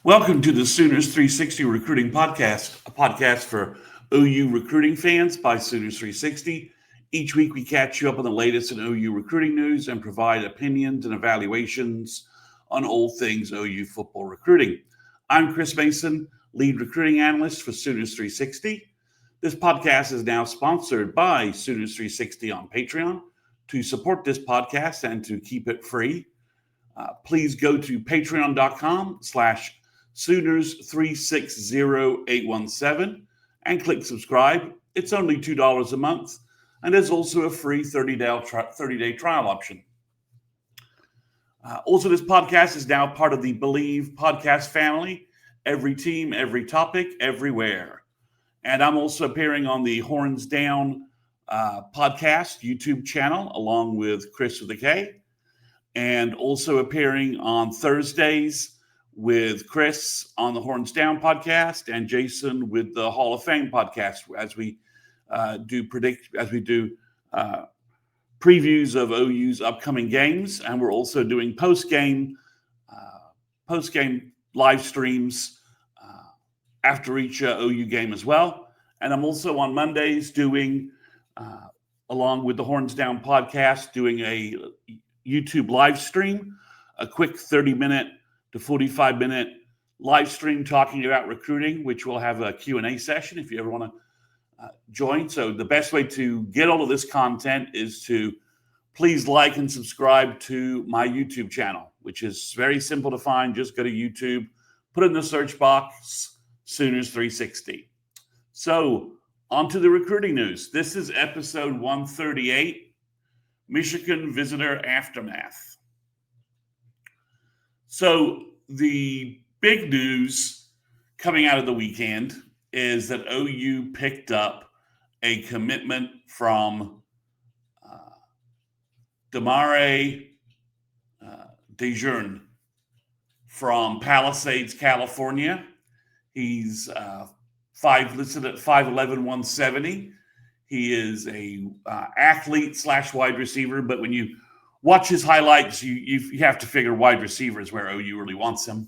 Welcome to the Sooners 360 Recruiting Podcast, a podcast for OU recruiting fans by Sooners 360. Each week we catch you up on the latest in OU recruiting news and provide opinions and evaluations on all things OU football recruiting. I'm Chris Mason, lead recruiting analyst for Sooners 360. This podcast is now sponsored by Sooners 360 on Patreon. To support this podcast and to keep it free, please go to patreon.com/Sooners360817 and click subscribe. It's only $2 a month, and there's also a free 30-day trial option. Also, this podcast is now part of the Believe podcast family. Every team, every topic, everywhere. And I'm also appearing on the Horns Down podcast YouTube channel, along with Chris with a K, and also appearing on Thursdays with Chris on the Horns Down podcast and Jason with the Hall of Fame podcast, as we do previews of OU's upcoming games, and we're also doing post-game live streams after each OU game as well. And I'm also on Mondays doing, along with the Horns Down podcast, doing a YouTube live stream, a quick 30-minute to 45-minute live stream talking about recruiting, which will have a Q&A session if you ever want to join. So the best way to get all of this content is to please like and subscribe to my YouTube channel, which is very simple to find. Just go to YouTube, put in the search box, Sooners 360. So on to the recruiting news. This is episode 138, Michigan Visitor Aftermath. So the big news coming out of the weekend is that OU picked up a commitment from Damare DeJean from Palisades, California. He's listed at 5'11", 170. He is a athlete / wide receiver, but when you watch his highlights, you have to figure wide receiver is where OU really wants him.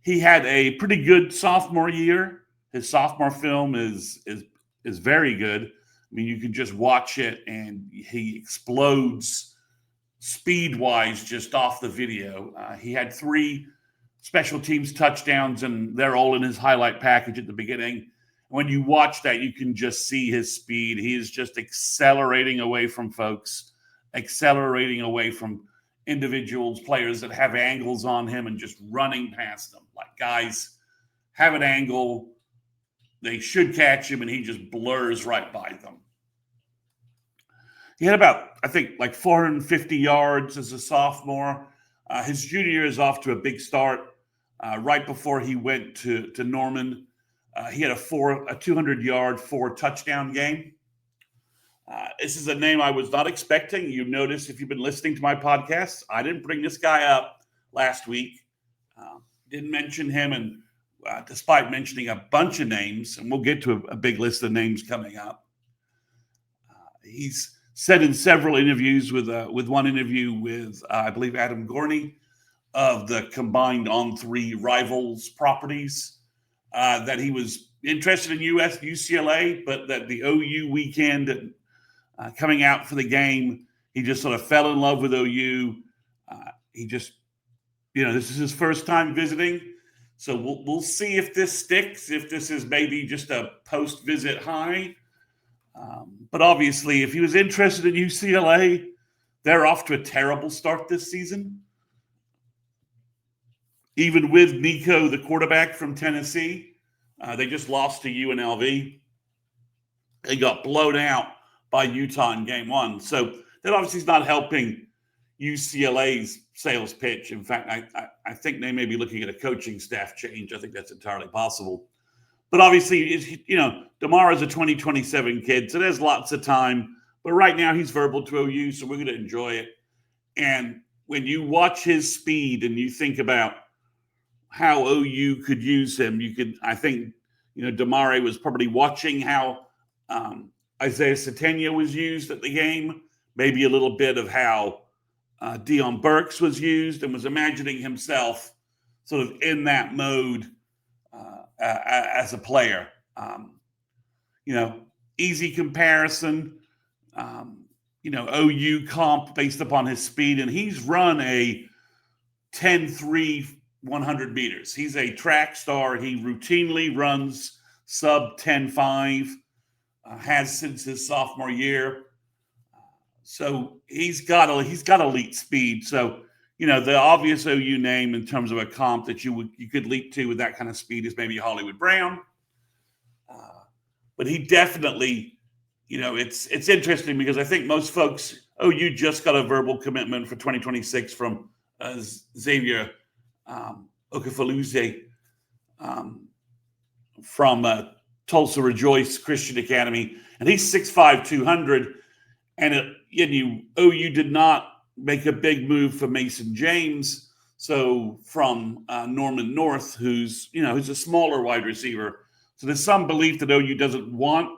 He had a pretty good sophomore year. His sophomore film is very good. I mean, you can just watch it, and he explodes speed-wise just off the video. He had 3 special teams touchdowns, and they're all in his highlight package at the beginning. When you watch that, you can just see his speed. He is just accelerating away from folks, accelerating away from individuals, players that have angles on him, and just running past them. Like, guys have an angle, they should catch him, and he just blurs right by them. He had about, I think, like 450 yards as a sophomore. His junior year is off to a big start. Right before he went to Norman, he had a 200-yard, 4-touchdown game. This is a name I was not expecting. You notice if you've been listening to my podcast, I didn't bring this guy up last week. Didn't mention him, and despite mentioning a bunch of names, and we'll get to a big list of names coming up. He's said in several interviews with one interview with, I believe, Adam Gorney of the combined On3 Rivals properties, that he was interested in UCLA, but that the OU weekend coming out for the game, he just sort of fell in love with OU. He just, this is his first time visiting. So we'll see if this sticks, if this is maybe just a post-visit high. But obviously, if he was interested in UCLA, they're off to a terrible start this season. Even with Nico, the quarterback from Tennessee, they just lost to UNLV. They got blown out by Utah in game 1. So that obviously is not helping UCLA's sales pitch. In fact, I think they may be looking at a coaching staff change. I think that's entirely possible. But obviously, DeMar is a 2027 kid, so there's lots of time. But right now, he's verbal to OU, so we're going to enjoy it. And when you watch his speed and you think about how OU could use him, I think, DeMar was probably watching how Isaiah Sategna was used at the game, maybe a little bit of how Deion Burks was used, and was imagining himself sort of in that mode as a player. Easy comparison. OU comp based upon his speed, and he's run a 10.3 100 meters. He's a track star. He routinely runs sub 10.5, has since his sophomore year. So he's got elite speed. So, the obvious OU name in terms of a comp that you could leap to with that kind of speed is maybe Hollywood Brown. But he definitely, it's interesting because I think most folks, OU just got a verbal commitment for 2026 from Xavier Okafaluze from Tulsa Rejoice Christian Academy, and he's 6'5", 200. And OU did not make a big move for Mason James, so from Norman North, who's a smaller wide receiver. So there's some belief that OU doesn't want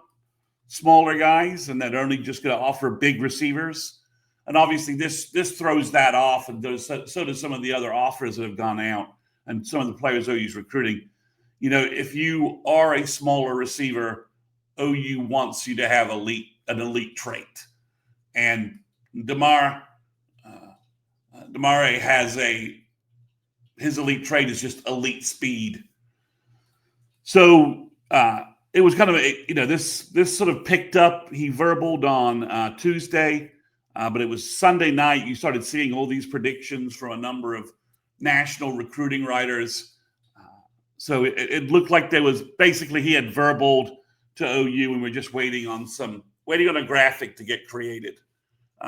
smaller guys and that they're only just going to offer big receivers. And obviously this throws that off, and so does some of the other offers that have gone out and some of the players OU's recruiting. If you are a smaller receiver, OU wants you to have an elite trait. And Damare has his elite trait is just elite speed. So it was kind of this sort of picked up. He verbaled on Tuesday, but it was Sunday night. You started seeing all these predictions from a number of national recruiting writers. So it looked like there was basically he had verbaled to OU, and we're just waiting on a graphic to get created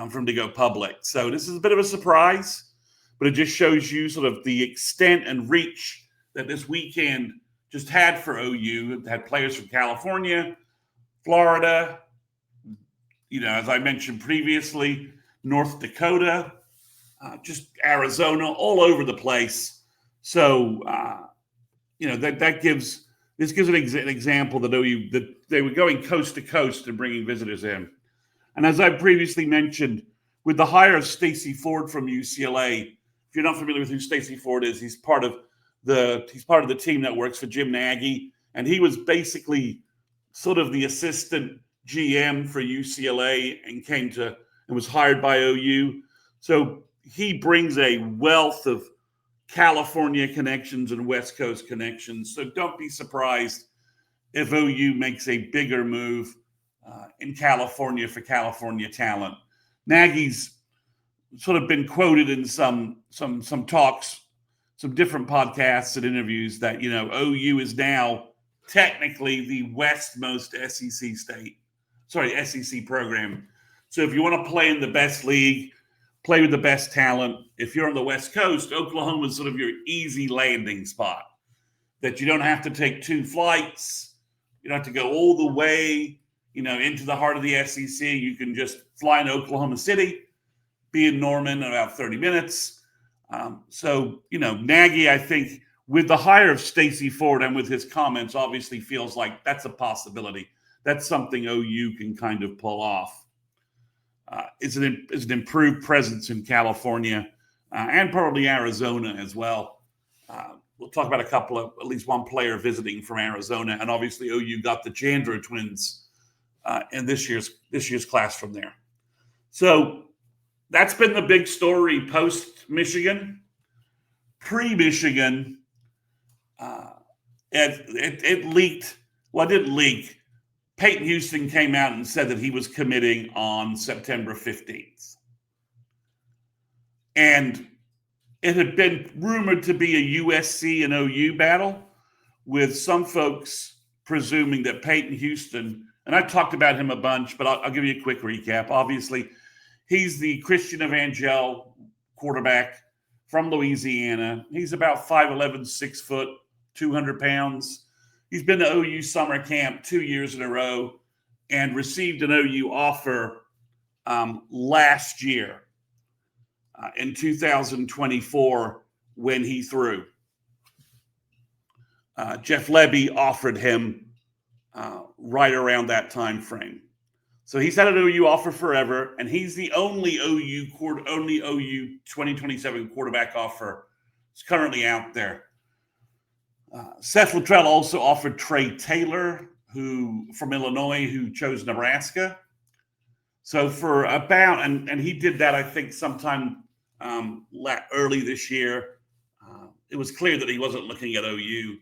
for him to go public. So this is a bit of a surprise, but it just shows you sort of the extent and reach that this weekend just had for OU. It had players from California, Florida, as I mentioned previously, North Dakota, just Arizona, all over the place. So, this gives an example that OU, that they were going coast to coast and bringing visitors in. And as I previously mentioned, with the hire of Stacey Ford from UCLA, if you're not familiar with who Stacey Ford is, he's part of the team that works for Jim Nagy, and he was basically sort of the assistant GM for UCLA and was hired by OU. So he brings a wealth of California connections and West Coast connections. So don't be surprised if OU makes a bigger move in California for California talent. Nagy's sort of been quoted in some talks, some different podcasts and interviews that, OU is now technically the westmost SEC program. So if you want to play in the best league, play with the best talent, if you're on the West Coast, Oklahoma is sort of your easy landing spot, that you don't have to take 2 flights. You don't have to go all the way, into the heart of the SEC. You can just fly into Oklahoma City, be in Norman in about 30 minutes. So Nagy, I think, with the hire of Stacey Ford and with his comments, obviously feels like that's a possibility. That's something OU can kind of pull off. Is an improved presence in California and probably Arizona as well. We'll talk about at least one player visiting from Arizona, and obviously OU got the Jandro twins in this year's class from there. So that's been the big story post Michigan. Pre-Michigan, it leaked. Well, it didn't leak. Peyton Houston came out and said that he was committing on September 15th. And it had been rumored to be a USC and OU battle, with some folks presuming that Peyton Houston, and I talked about him a bunch, but I'll give you a quick recap. Obviously, he's the Christian Evangel quarterback from Louisiana. He's about 5'11", 6 foot, 200 pounds. He's been to OU summer camp 2 years in a row and received an OU offer last year in 2024 when he threw. Jeff Lebby offered him right around that time frame. So he's had an OU offer forever, and he's the only OU 2027 quarterback offer that's currently out there. Seth Luttrell also offered Trey Taylor, who from Illinois, who chose Nebraska. So for about, and he did that, I think, sometime early this year. It was clear that he wasn't looking at OU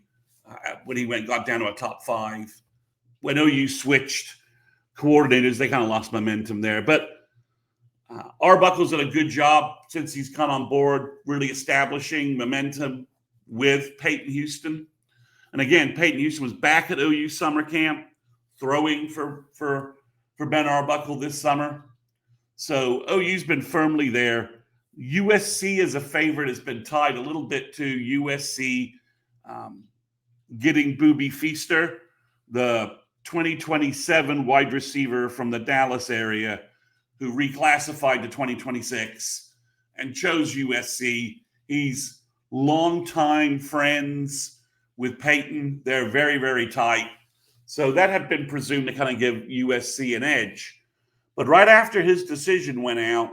when he got down to a top 5. When OU switched coordinators, they kind of lost momentum there. But Arbuckle's done a good job since he's come on board, really establishing momentum with Peyton Houston. And again, Peyton Houston was back at OU summer camp, throwing for Ben Arbuckle this summer. So OU's been firmly there. USC as a favorite has been tied a little bit to USC getting Booby Feaster, the 2027 wide receiver from the Dallas area who reclassified to 2026 and chose USC. He's longtime friends with Peyton. They're very, very tight. So that had been presumed to kind of give USC an edge. But right after his decision went out,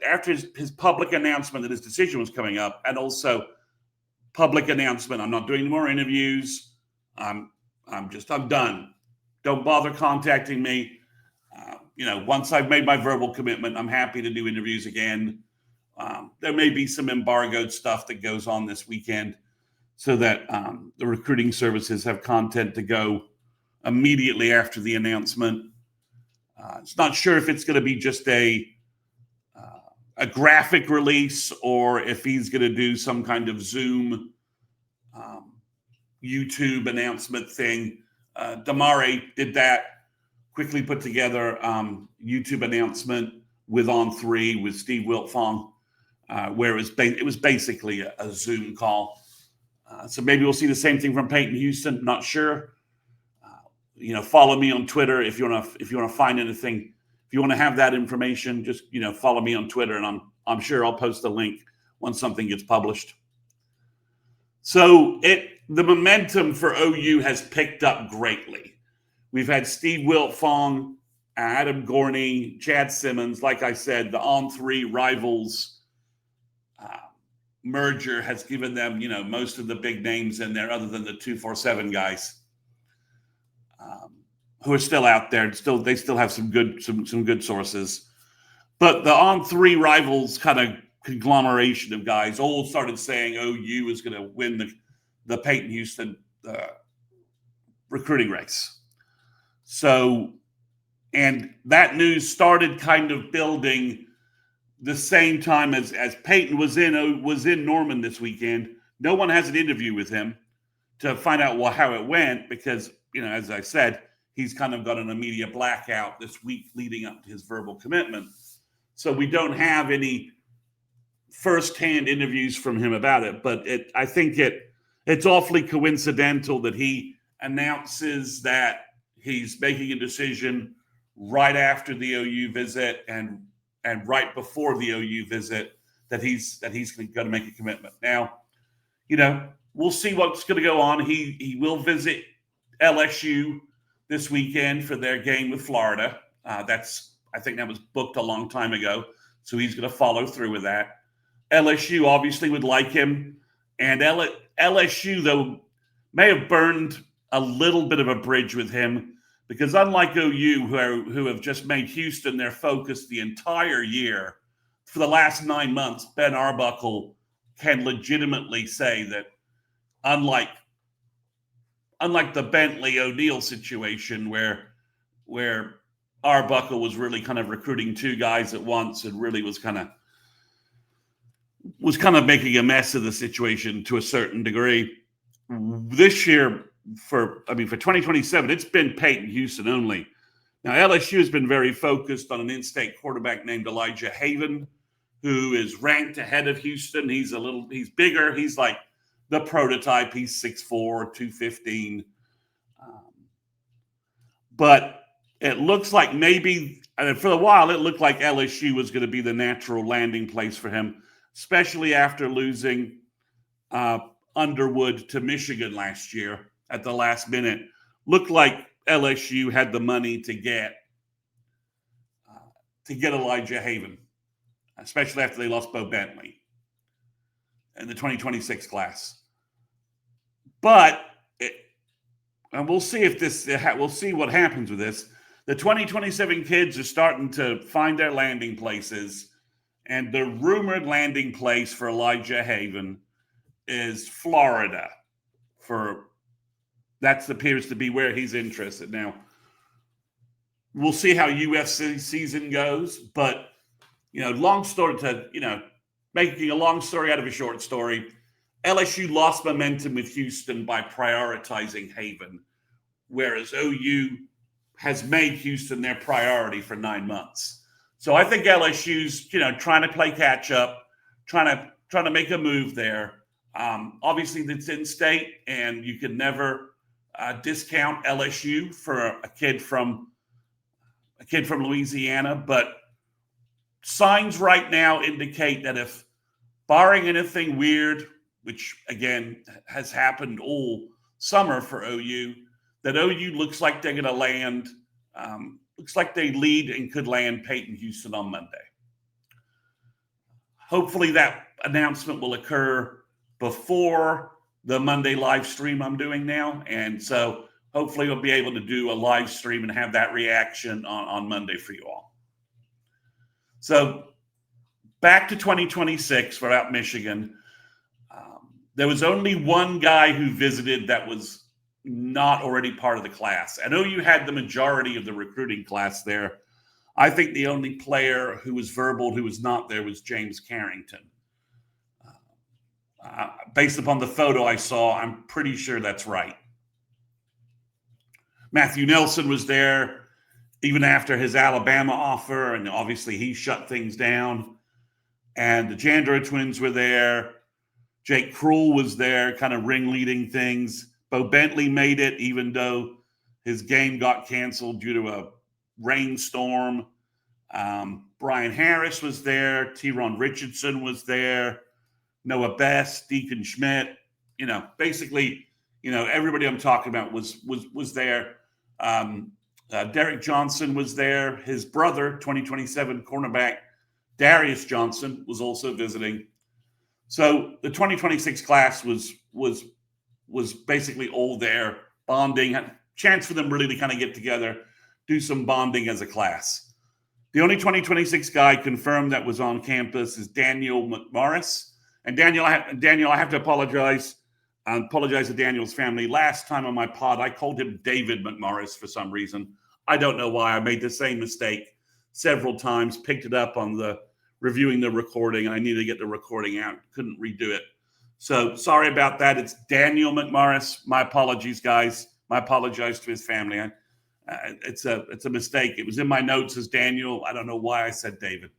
after his public announcement that his decision was coming up, and also public announcement, I'm not doing any more interviews. I'm done. Don't bother contacting me. Once I've made my verbal commitment, I'm happy to do interviews again. There may be some embargoed stuff that goes on this weekend so that the recruiting services have content to go immediately after the announcement. It's not sure if it's going to be just a graphic release or if he's going to do some kind of Zoom YouTube announcement thing. Damari did that, quickly put together YouTube announcement with On3 with Steve Wiltfong, where it was basically a Zoom call. So maybe we'll see the same thing from Peyton Houston. Not sure. Follow me on Twitter if you want to find anything. If you want to have that information, just follow me on Twitter, and I'm sure I'll post a link once something gets published. So the momentum for OU has picked up greatly. We've had Steve Wiltfong, Adam Gorney, Chad Simmons. Like I said, the On3 Rivals merger has given them, most of the big names in there, other than the 247 guys who are still out there. They still have some good sources. But the On3 Rivals kind of conglomeration of guys all started saying OU is going to win the Peyton Houston recruiting race. So, and that news started kind of building the same time as Peyton was in Norman this weekend. No one has an interview with him to find out how it went because, as I said, he's kind of got an immediate blackout this week leading up to his verbal commitment. So we don't have any firsthand interviews from him about it, but I think it's awfully coincidental that he announces that he's making a decision right after the OU visit and right before the OU visit that he's going to make a commitment. Now, we'll see what's going to go on. He will visit LSU this weekend for their game with Florida. I think that was booked a long time ago, so he's going to follow through with that. LSU obviously would like him, and LSU, though, may have burned a little bit of a bridge with him because unlike OU, who have just made Houston their focus the entire year, for the last 9 months, Ben Arbuckle can legitimately say that unlike the Bentley O'Neill situation where Arbuckle was really kind of recruiting 2 guys at once and really was kind of making a mess of the situation to a certain degree. This year, for 2027, it's been Peyton Houston only. Now, LSU has been very focused on an in-state quarterback named Elijah Haven, who is ranked ahead of Houston. He's bigger. He's like the prototype. He's 6'4", 215. But it looks like maybe, and for a while, it looked like LSU was going to be the natural landing place for him, especially after losing Underwood to Michigan last year at the last minute. Looked like LSU had the money to get Elijah Haven, especially after they lost Bo Bentley in the 2026 class. But and we'll see if this. We'll see what happens with this. The 2027 kids are starting to find their landing places, and the rumored landing place for Elijah Haven is Florida. That appears to be where he's interested now. We'll see how UFC season goes, but long story to making a long story out of a short story. LSU lost momentum with Houston by prioritizing Haven, whereas OU has made Houston their priority for 9 months. So I think LSU's trying to play catch up, trying to make a move there. Obviously, it's in state, and you can never discount LSU for a kid from Louisiana. But signs right now indicate that if, barring anything weird, which again has happened all summer for OU, that OU looks like they're going to land. Looks like they lead and could land Peyton Houston on Monday. Hopefully that announcement will occur before the Monday live stream I'm doing now. And so hopefully we'll be able to do a live stream and have that reaction on Monday for you all. So back to 2026 for out Michigan. There was only one guy who visited that was not already part of the class. I know you had the majority of the recruiting class there. I think the only player who was verbal who was not there was James Carrington. Based upon the photo I saw, I'm pretty sure that's right. Matthew Nelson was there even after his Alabama offer, and obviously he shut things down. And the Jandro twins were there. Jake Krull was there, kind of ringleading things. Bo Bentley made it, even though his game got canceled due to a rainstorm. Brian Harris was there. T-Ron Richardson was there. Noah Best, Deacon Schmidt. Basically, everybody I'm talking about was there. Derek Johnson was there. His brother, 2027 cornerback Darius Johnson, was also visiting. So the 2026 class was basically all there, bonding, had a chance for them really to kind of get together, do some bonding as a class. The only 2026 guy confirmed that was on campus is Daniel McMorris. And Daniel, I have to apologize. I apologize to Daniel's family. Last time on my pod, I called him David McMorris for some reason. I don't know why. I made the same mistake several times, picked it up on the reviewing the recording. I needed to get the recording out. Couldn't redo it. So sorry about that. It's Daniel McMorris. My apologies, guys. I apologize to his family. It's a mistake. It was in my notes as Daniel. I don't know why I said David.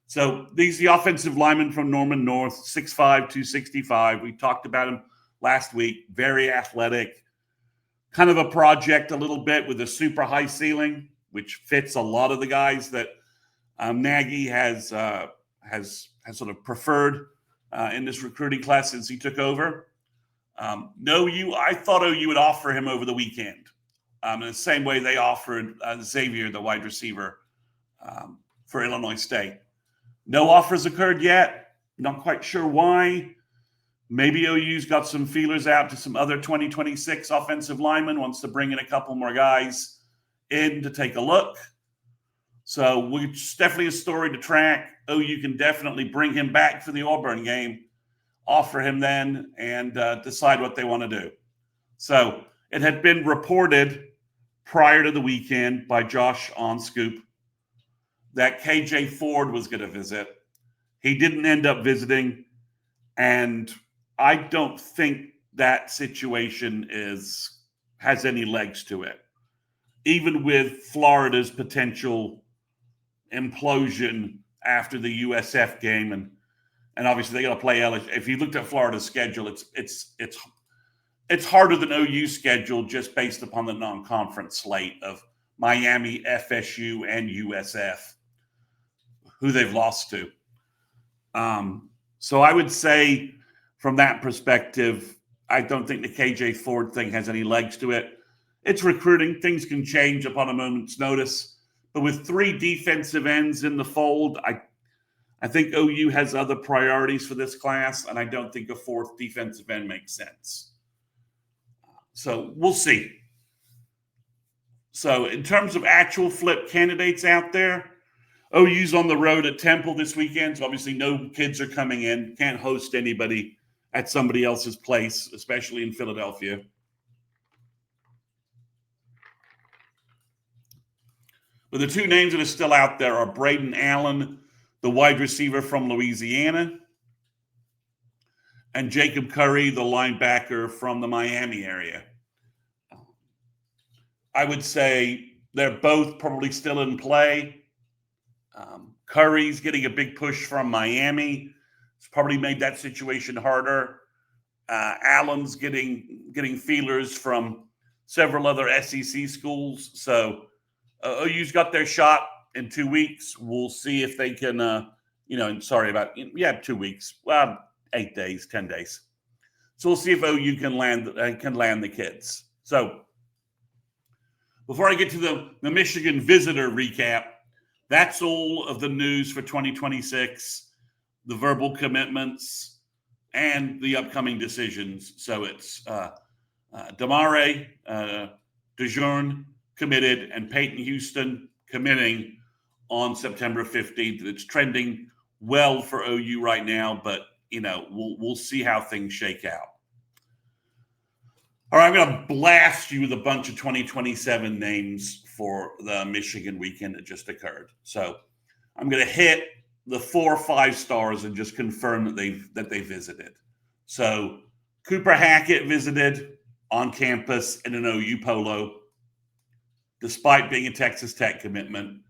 So these the offensive lineman from Norman North, 6'5", 265. We talked about him last week. Very athletic. Kind of a project a little bit with a super high ceiling, which fits a lot of the guys that Nagy has sort of preferred in this recruiting class since he took over. I thought OU would offer him over the weekend in the same way they offered Xavier, the wide receiver for Illinois State. No offers occurred yet. Not quite sure why. Maybe OU's got some feelers out to some other 2026 offensive linemen, wants to bring in a couple more guys in to take a look. So it's definitely a story to track. OU can definitely bring him back for the Auburn game, offer him then, and decide what they want to do. So it had been reported prior to the weekend by Josh on Scoop that KJ Ford was going to visit. He didn't end up visiting, and I don't think that situation has any legs to it. Even with Florida's potential implosion after the USF game, and obviously they got to play LSU. If you looked at Florida's schedule, it's harder than OU's schedule just based upon the non-conference slate of Miami, FSU, and USF, who they've lost to. So I would say from that perspective, I don't think the KJ Ford thing has any legs to it. It's recruiting. Things can change upon a moment's notice. But with 3 defensive ends in the fold, I think OU has other priorities for this class, and I don't think a 4th defensive end makes sense. So we'll see. So in terms of actual flip candidates out there, OU's on the road at Temple this weekend. So obviously no kids are coming in. Can't host anybody at somebody else's place, especially in Philadelphia. But the two names that are still out there are Braden Allen, the wide receiver from Louisiana, and Jacob Curry, the linebacker from the Miami area. I would say they're both probably still in play. Curry's getting a big push from Miami. It's probably made that situation harder. Allen's getting feelers from several other SEC schools. So OU's got their shot in 2 weeks. We'll see if they can, 2 weeks. Well, 8 days, 10 days. So we'll see if OU can land the kids. So before I get to the Michigan visitor recap, that's all of the news for 2026, the verbal commitments, and the upcoming decisions. So it's Damare DeJean committed and Peyton Houston committing on September 15th. It's trending well for OU right now, but we'll see how things shake out. All right, I'm going to blast you with a bunch of 2027 names for the Michigan weekend that just occurred. So I'm going to hit the 4 or 5 stars and just confirm that they visited. So Cooper Hackett visited on campus in an OU polo, despite being a Texas Tech commitment.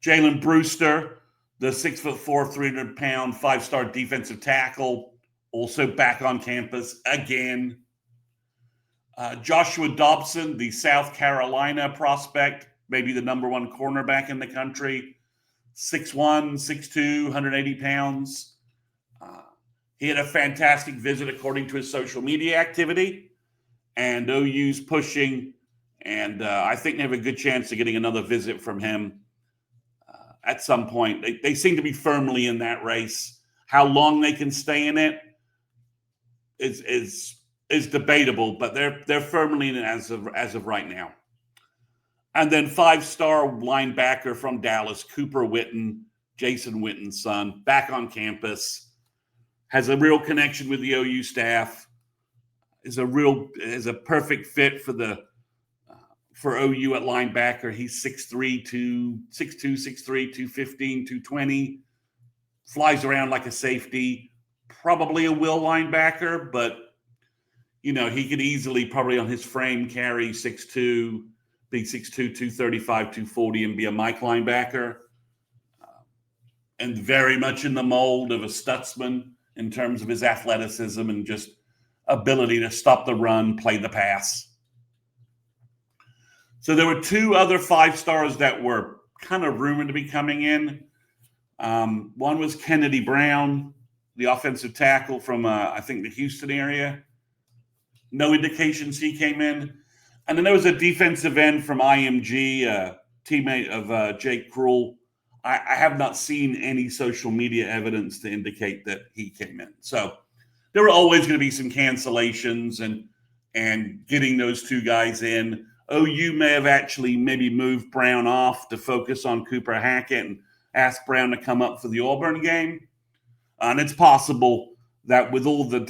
Jalen Brewster, the 6'4", 300-pound, 5-star defensive tackle, also back on campus again. Joshua Dobson, the South Carolina prospect, maybe the number 1 cornerback in the country, 6'1", 6'2", 180 pounds. He had a fantastic visit according to his social media activity, and OU's pushing, and I think they have a good chance of getting another visit from him at some point. They seem to be firmly in that race. How long they can stay in it is debatable, but they're firmly in it as of right now. And then 5-star linebacker from Dallas, Cooper Witten, Jason Witten's son, back on campus, has a real connection with the OU staff, is a perfect fit for OU at linebacker. He's 6'3", 215, 220, flies around like a safety, probably a will linebacker, but he could easily, probably on his frame, carry 6'2", big 6'2", 235, 240, and be a Mike linebacker. And very much in the mold of a Stutzman in terms of his athleticism and just ability to stop the run, play the pass. So there were 2 other 5-stars that were kind of rumored to be coming in. One was Kennedy Brown, the offensive tackle from, I think, the Houston area. No indications he came in. And then there was a defensive end from IMG, a teammate of Jake Krull. I have not seen any social media evidence to indicate that he came in. So there were always going to be some cancellations and getting those 2 guys in. OU may have actually maybe moved Brown off to focus on Cooper Hackett and ask Brown to come up for the Auburn game. And it's possible that with all the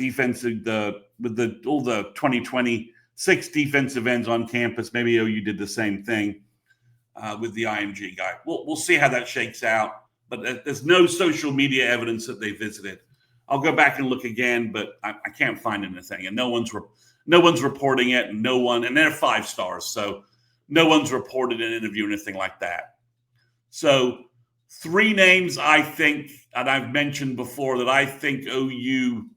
all the 2026 defensive ends on campus, maybe OU did the same thing with the IMG guy. We'll see how that shakes out. But there's no social media evidence that they visited. I'll go back and look again, but I can't find anything, and no one's reporting it, and and they're 5 stars, so no one's reported an interview or anything like that. So 3 names I think, and I've mentioned before, that I think OU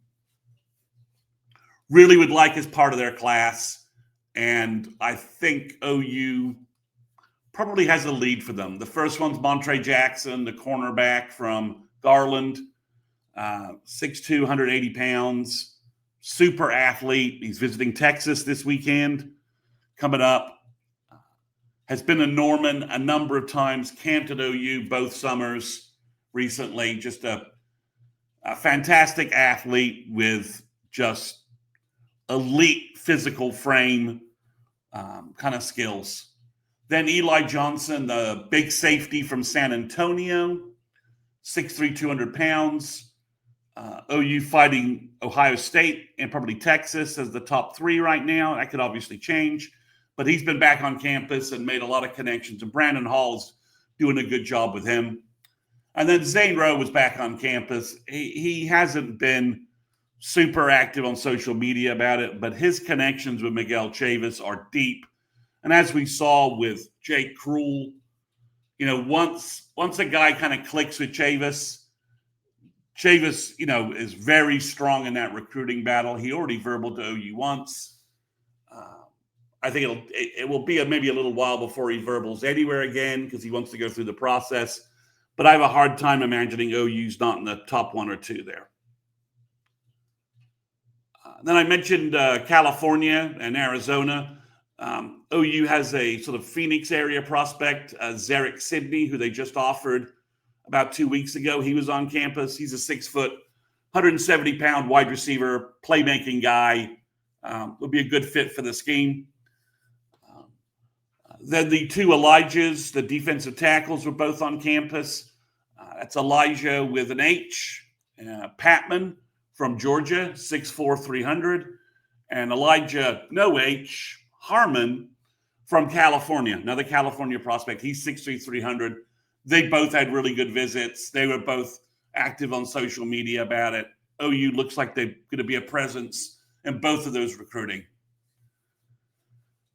really would like as part of their class, and I think OU probably has a lead for them. The first one's Montre Jackson, the cornerback from Garland, 6'2", 180 pounds, super athlete. He's visiting Texas this weekend, coming up. Has been in Norman a number of times, camped at OU both summers recently. Just a fantastic athlete with just elite physical frame, kind of skills. Then Eli Johnson, the big safety from San Antonio, 6'3", 200 pounds. OU fighting Ohio State and probably Texas as the top three right now. That could obviously change, but he's been back on campus and made a lot of connections. And Brandon Hall's doing a good job with him. And then Zane Rowe was back on campus. He hasn't been super active on social media about it, but his connections with Miguel Chavis are deep. And as we saw with Jake Krull, once a guy kind of clicks with Chavis, is very strong in that recruiting battle. He already verbal to OU once. I think it will be maybe a little while before he verbals anywhere again because he wants to go through the process. But I have a hard time imagining OU's not in the top one or two there. Then I mentioned California and Arizona. OU has a sort of Phoenix area prospect, Zarek Sidney, who they just offered about 2 weeks ago. He was on campus. He's a 6 foot, 170-pound wide receiver, playmaking guy. Would be a good fit for the scheme. Then the two Elijahs, the defensive tackles, were both on campus. That's Elijah with an H, Patman from Georgia, 6'4", 300, and Elijah, no H, Harmon from California, another California prospect. He's 6'3", 300. They both had really good visits. They were both active on social media about it. OU looks like they're going to be a presence in both of those recruiting.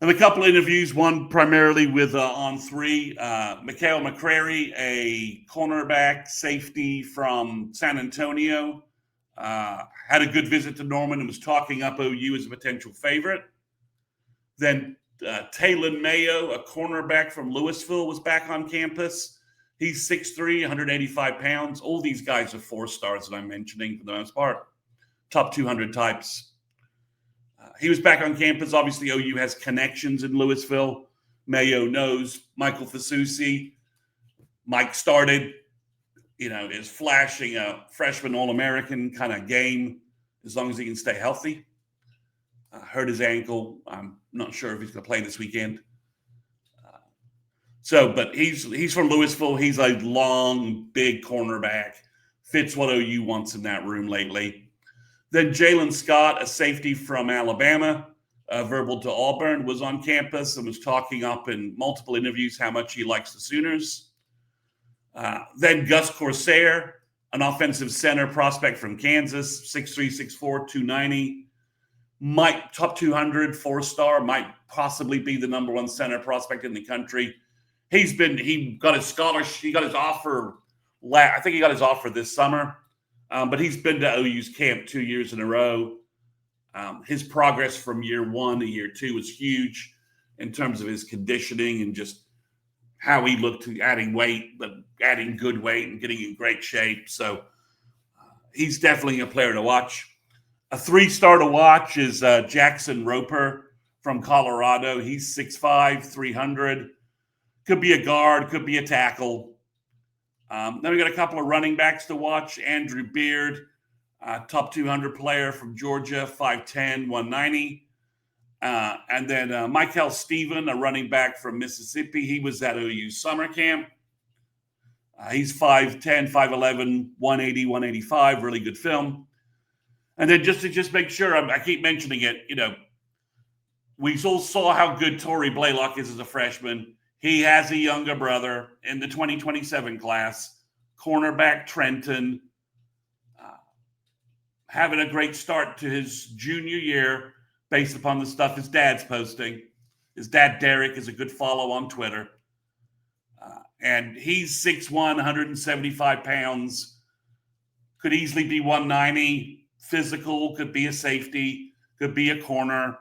And a couple of interviews, one primarily with On3, Mikhail McCrary, a cornerback safety from San Antonio, had a good visit to Norman and was talking up OU as a potential favorite. Then Talon Mayo, a cornerback from Louisville, was back on campus. He's 6'3", 185 pounds. All these guys are 4-stars that I'm mentioning for the most part, top 200 types. He was back on campus. Obviously, OU has connections in Louisville. Mayo knows Michael Fasusi. Mike started, is flashing a freshman All-American kind of game as long as he can stay healthy. Hurt his ankle. I'm not sure if he's going to play this weekend. But he's from Louisville. He's a long, big cornerback. Fits what OU wants in that room lately. Then Jalen Scott, a safety from Alabama, verbal to Auburn, was on campus and was talking up in multiple interviews how much he likes the Sooners. Then Gus Corsair, an offensive center prospect from Kansas, 6'3", 6'4", 290. Top 200, 4-star, might possibly be the number one center prospect in the country. He got his scholarship, he got his offer. I think he got his offer this summer. But he's been to OU's camp 2 years in a row. His progress from year one to year two was huge in terms of his conditioning and just how he looked adding weight, but adding good weight and getting in great shape. So he's definitely a player to watch. A 3-star to watch is Jackson Roper from Colorado. He's 6'5", 300. Could be a guard, could be a tackle. Then we got a couple of running backs to watch. Andrew Beard, top 200 player from Georgia, 5'10", 190. And then Michael Stephen, a running back from Mississippi. He was at OU summer camp. He's 5'10", 5'11", 180, 185. Really good film. And then just to make sure, I keep mentioning it, we all saw how good Torrey Blaylock is as a freshman. He has a younger brother in the 2027 class, cornerback Trenton, having a great start to his junior year based upon the stuff his dad's posting. His dad, Derek, is a good follow on Twitter. And he's 6'1", 175 pounds, could easily be 190, physical, could be a safety, could be a corner.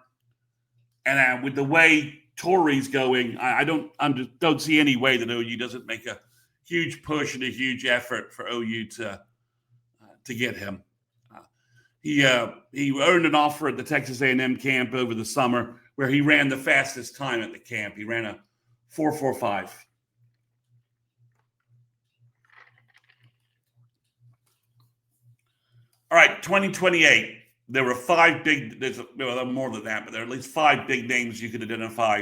And with the way Torrey's going, I don't see any way that OU doesn't make a huge push and a huge effort for OU to get him. He earned an offer at the Texas A&M camp over the summer where he ran the fastest time at the camp. He ran a 4.45. All right, 2028. there were five big, there were more than that, but there are at least five big names you could identify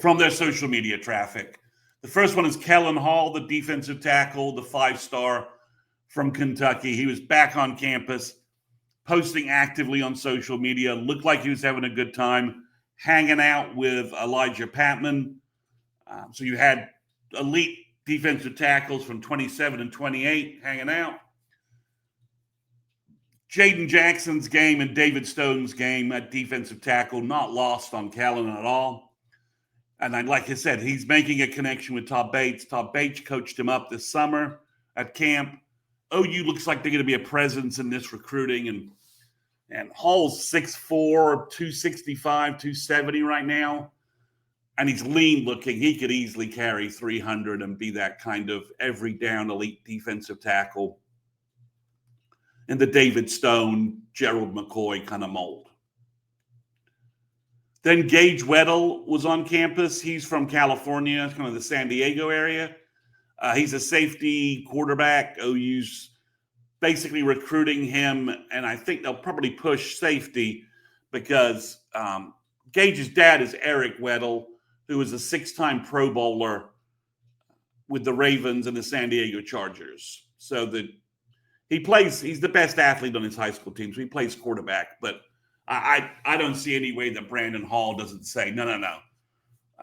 from their social media traffic. The first one is Kellen Hall, the defensive tackle, the 5-star from Kentucky. He was back on campus, posting actively on social media, looked like he was having a good time, hanging out with Elijah Patman. So you had elite defensive tackles from 27 and 28 hanging out. Jaden Jackson's game and David Stone's game at defensive tackle, not lost on Callan at all. And like I said, he's making a connection with Todd Bates. Todd Bates coached him up this summer at camp. OU looks like they're going to be a presence in this recruiting. And Hall's 6'4", 265, 270 right now. And he's lean looking. He could easily carry 300 and be that kind of every down elite defensive tackle in the David Stone, Gerald McCoy kind of mold. Then Gage Weddle was on campus. He's from California, kind of the San Diego area. He's a safety quarterback. OU's basically recruiting him, and I think they'll probably push safety because Gage's dad is Eric Weddle, who was a 6-time Pro Bowler with the Ravens and the San Diego Chargers. So he's the best athlete on his high school team, so he plays quarterback. But I don't see any way that Brandon Hall doesn't say, no.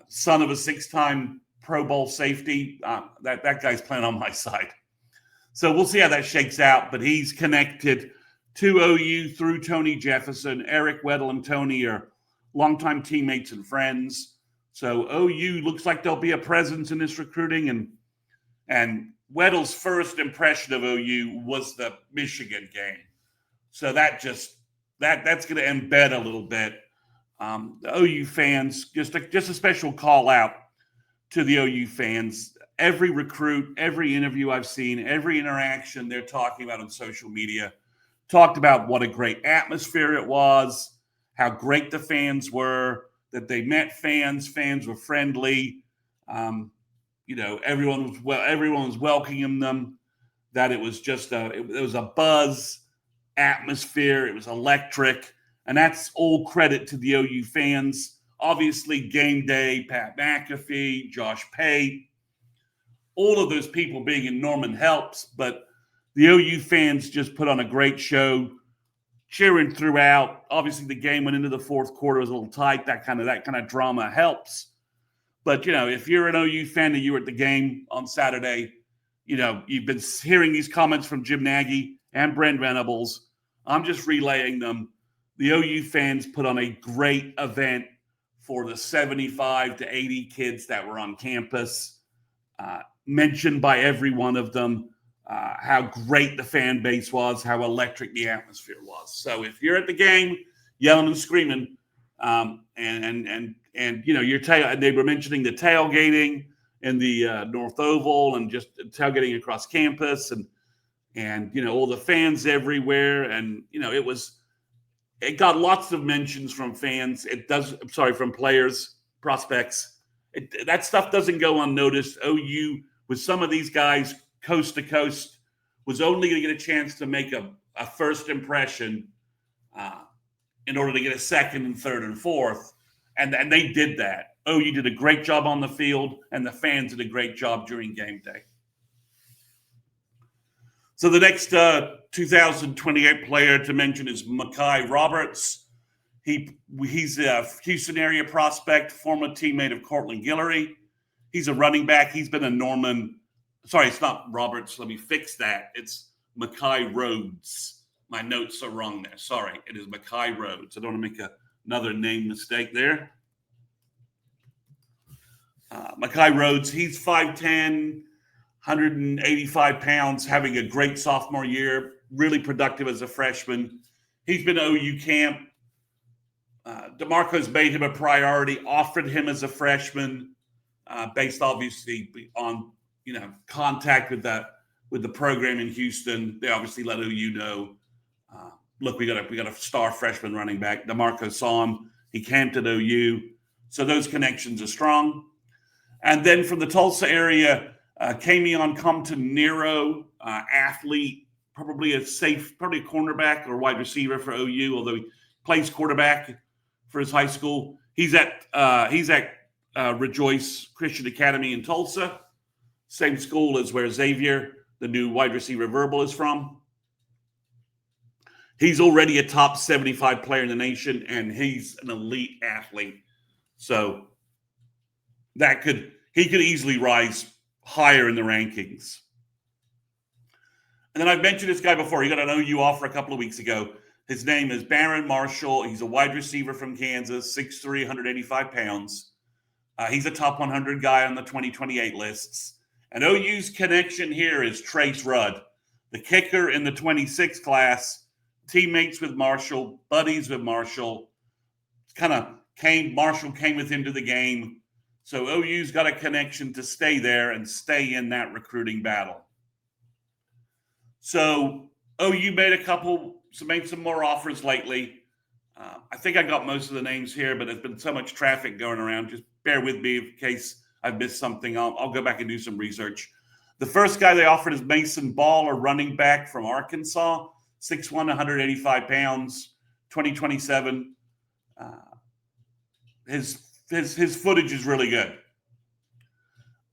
Son of a 6-time Pro Bowl safety, that guy's playing on my side. So we'll see how that shakes out. But he's connected to OU through Tony Jefferson. Eric Weddle and Tony are longtime teammates and friends. So OU looks like there'll be a presence in this recruiting. And Weddle's first impression of OU was the Michigan game. So that's going to embed a little bit. The OU fans, just a special call out to the OU fans. Every recruit, every interview I've seen, every interaction they're talking about on social media, talked about what a great atmosphere it was, how great the fans were, that they met fans were friendly. Everyone was welcoming them, that it was just it was a buzz atmosphere. It was electric. And that's all credit to the OU fans. Obviously, game day, Pat McAfee, Josh Pate, all of those people being in Norman helps. But the OU fans just put on a great show, cheering throughout. Obviously, the game went into the fourth quarter. It was a little tight. That kind of drama helps. But, if you're an OU fan and you were at the game on Saturday, you've been hearing these comments from Jim Nagy and Brent Venables. I'm just relaying them. The OU fans put on a great event for the 75 to 80 kids that were on campus. Mentioned by every one of them how great the fan base was, how electric the atmosphere was. So if you're at the game yelling and screaming, and they were mentioning the tailgating in the North Oval and just tailgating across campus and all the fans everywhere. And, it got lots of mentions from fans. From players, prospects. That stuff doesn't go unnoticed. OU, with some of these guys coast to coast, was only going to get a chance to make a first impression in order to get a second and third and fourth. And they did that. OU did a great job on the field, and the fans did a great job during game day. So the next 2028 player to mention is Mekhi Roberts. He's a Houston area prospect, former teammate of Cortland Guillory. He's a running back. He's been a Norman. Sorry, it's not Roberts. Let me fix that. It's Mekhi Rhodes. My notes are wrong there. Sorry, it is Mekhi Rhodes. I don't want to make another name mistake there. Mekhi Rhodes, he's 5'10", 185 pounds, having a great sophomore year, really productive as a freshman. He's been to OU camp. DeMarco's made him a priority, offered him as a freshman, based obviously on contact with the program in Houston. They obviously let OU know, look, we got a star freshman running back. DeMarco saw him. He camped at OU. So those connections are strong. And then from the Tulsa area, Camion Compton Nero, athlete, probably a cornerback or wide receiver for OU, although he plays quarterback for his high school. He's at Rejoice Christian Academy in Tulsa, same school as where Xavier, the new wide receiver Verbal, is from. He's already a top 75 player in the nation, and he's an elite athlete. So he could easily rise higher in the rankings. And then I've mentioned this guy before. He got an OU offer a couple of weeks ago. His name is Barron Marshall. He's a wide receiver from Kansas, 6'3", 185 pounds. He's a top 100 guy on the 2028 lists. And OU's connection here is Trace Rudd, the kicker in the 26 class, teammates with Marshall, buddies with Marshall. Marshall came with him to the game. So OU's got a connection to stay there and stay in that recruiting battle. So OU made some more offers lately. I think I got most of the names here, but there's been so much traffic going around. Just bear with me in case I've missed something. I'll go back and do some research. The first guy they offered is Mason Ball, a running back from Arkansas, 6'1", 185 pounds, 2027. His footage is really good.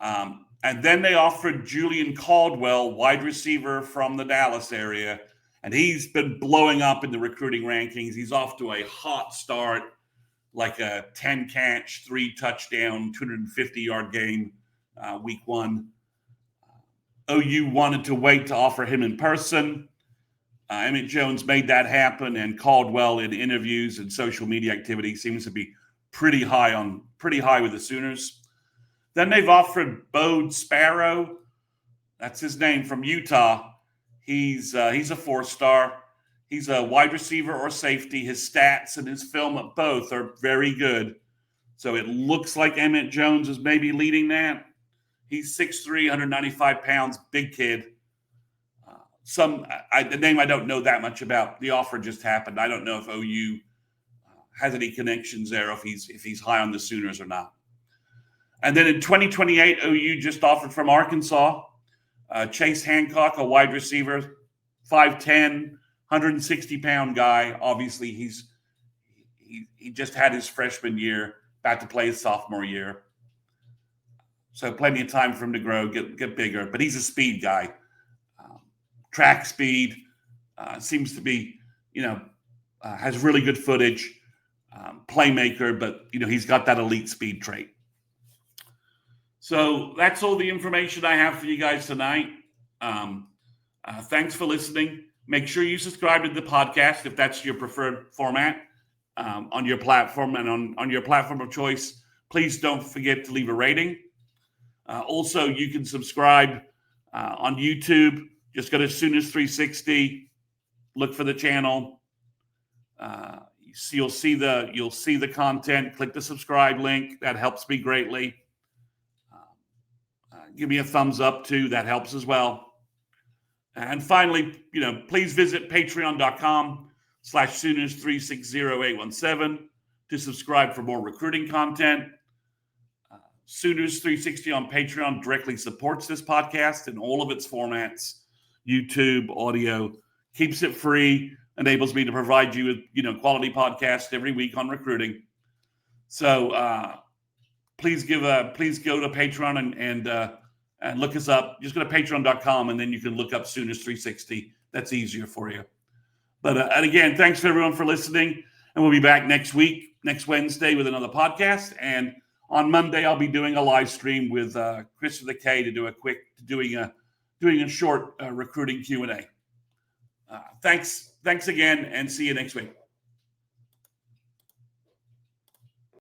And then they offered Julian Caldwell, wide receiver from the Dallas area, and he's been blowing up in the recruiting rankings. He's off to a hot start, like a 10-catch, 3-touchdown, 250-yard game week 1. OU wanted to wait to offer him in person. Emmett Jones made that happen, and Caldwell, in interviews and social media activity, seems to be pretty high with the Sooners. Then they've offered Bode Sparrow. That's his name, from Utah. He's a 4-star. He's a wide receiver or safety. His stats and his film at both are very good. So it looks like Emmett Jones is maybe leading that. He's 6'3", 195 pounds, big kid. The name I don't know that much about. The offer just happened. I don't know if OU has any connections there, if he's high on the Sooners or not. And then in 2028, OU just offered from Arkansas, Chase Hancock, a wide receiver, 5'10", 160-pound guy. Obviously, he just had his freshman year, about to play his sophomore year. So plenty of time for him to grow, get bigger. But he's a speed guy. Track speed, seems to be, has really good footage, playmaker, but, he's got that elite speed trait. So that's all the information I have for you guys tonight. Thanks for listening. Make sure you subscribe to the podcast if that's your preferred format on your platform, and on your platform of choice. Please don't forget to leave a rating. Also, you can subscribe on YouTube. Just go to Sooners 360. Look for the channel. You'll see the content. Click the subscribe link. That helps me greatly. Give me a thumbs up too. That helps as well. And finally, please visit patreon.com/Sooners360817 to subscribe for more recruiting content. Sooners 360 on Patreon directly supports this podcast in all of its formats. YouTube, audio, keeps it free, enables me to provide you with, quality podcasts every week on recruiting. So please go to Patreon and look us up. Just go to patreon.com, and then you can look up Sooners 360. That's easier for you. But and again, thanks for everyone for listening. And we'll be back next Wednesday, with another podcast. And on Monday, I'll be doing a live stream with Christopher K doing a short recruiting Q&A. Thanks again, and see you next week.